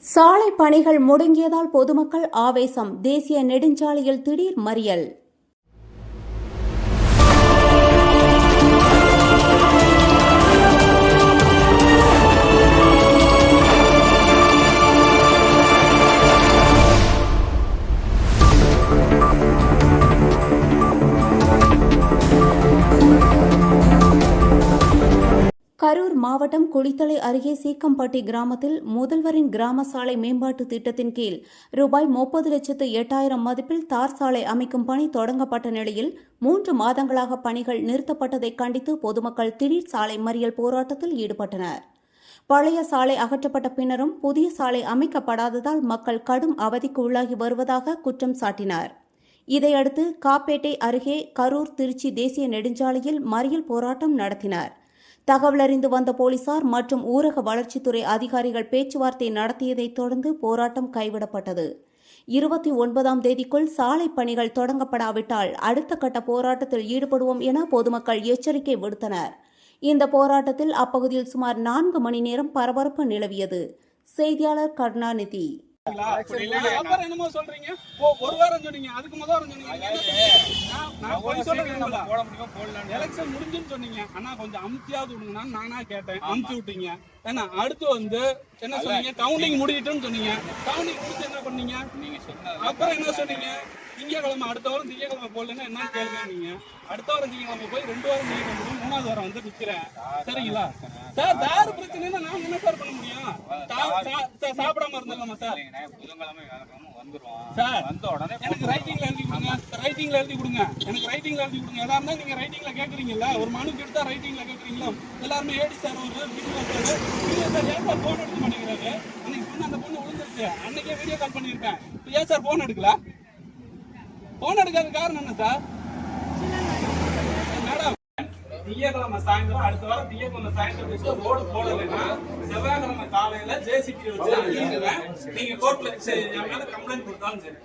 சாலை பணிகள் முடங்கியதால் பொதுமக்கள் ஆவேசம். தேசிய நெடுஞ்சாலையில் திடீர் மறியல். கரூர் மாவட்டம் குளித்தலை அருகே சீக்கம்பட்டி கிராமத்தில் முதல்வரின் கிராம சாலை மேம்பாட்டு திட்டத்தின் கீழ் ரூபாய் 30,08,000 மதிப்பில் தார் சாலை அமைக்கும் பணி தொடங்கப்பட்ட நிலையில் 3 மாதங்களாக பணிகள் நிறுத்தப்பட்டதை கண்டித்து பொதுமக்கள் திடீர் சாலை மறியல் போராட்டத்தில் ஈடுபட்டனர். பழைய சாலை அகற்றப்பட்ட பின்னரும் புதிய சாலை அமைக்கப்படாததால் மக்கள் கடும் அவதிக்கு உள்ளாகி வருவதாக குற்றம் சாட்டினர். இதையடுத்து காப்பேட்டை அருகே கரூர் திருச்சி தேசிய நெடுஞ்சாலையில் மறியல் போராட்டம் நடத்தினர். தகவலறிந்து வந்த போலீசார் மற்றும் ஊரக வளர்ச்சித்துறை அதிகாரிகள் பேச்சுவார்த்தை நடத்தியதைத் தொடர்ந்து போராட்டம் கைவிடப்பட்டது. 29ஆம் தேதிக்குள் சாலை பணிகள் தொடங்கப்படாவிட்டால் அடுத்த கட்ட போராட்டத்தில் ஈடுபடுவோம் என பொதுமக்கள் எச்சரிக்கை விடுத்தனர். இந்த போராட்டத்தில் அப்பகுதியில் சுமார் 4 மணி நேரம் பரபரப்பு நிலவியது. செய்தியாளர் கருணாநிதி. என்னமோ சொல்றீங்க, ஒரு வாரம் சொன்னீங்க, அதுக்கு முதல் வாரம் சொன்னீங்க, எலெக்ஷன் முடிஞ்சுன்னு சொன்னீங்க. ஆனா கொஞ்சம் அமுத்தியாவது விடுங்க, நானா கேட்டேன், அமுத்தி விட்டீங்க. ஏன்னா அடுத்து வந்து என்ன சொன்னீங்க, கவுண்டிங் முடிக்கிட்டுன்னு சொன்னீங்க. கவுண்டிங் முடிச்சு என்ன பண்ணீங்க, அப்புறம் என்ன சொன்னீங்க, திங்கக்கிழமை அடுத்த வாரம் திங்கக்கிழமை போடலன்னா என்ன கேளுங்க. நீங்க அடுத்த வாரம் திங்கக்கிழமை போய் 2 வாரம் திங்கக்கிழமை 3வது வாரம் வந்து நிக்கிறேன். சரிங்களா சார்? வேற பிரச்சனைன்னா நான் என்ன சார் பண்ண முடியும்? சாப்பிடாம இருந்தலாமா சார்? சார் எனக்கு ரைட்டிங்ல எழுதி கொடுங்க, ரைட்டிங்ல எழுதி கொடுங்க, எனக்கு ரைட்டிங்ல எழுதி கொடுங்க. எல்லாருமே நீங்க ரைட்டிங்ல கேக்குறீங்கல்ல, ஒரு மனு எடுத்தா ரைட்டிங்ல கேக்குறீங்களா? எல்லாருமே ஏடி சார் ஒரு வீடியோ சார் ஏன் சார் போன் எடுக்க மாட்டேங்கிறாரு? அன்னைக்கு சொன்ன அந்த பொண்ணு விழுந்துருச்சு, அன்னைக்கே வீடியோ கால் பண்ணிருக்கேன். ஏன் சார் போன் எடுக்கல? போன் எடுக்காத காரணம் என்ன சார்? மேடம் திங்கக்கிழமை சாயந்தரம் அடுத்த வாரம் திங்கக்கிழமை சாயந்தரம் ரோடு போடலைன்னா செவ்வாய்க்கிழமை காலையில ஜேசிபி வச்சு நீங்க கோர்ட்ல என் மேல கம்ப்ளைண்ட் கொடுத்தாலும் சரி.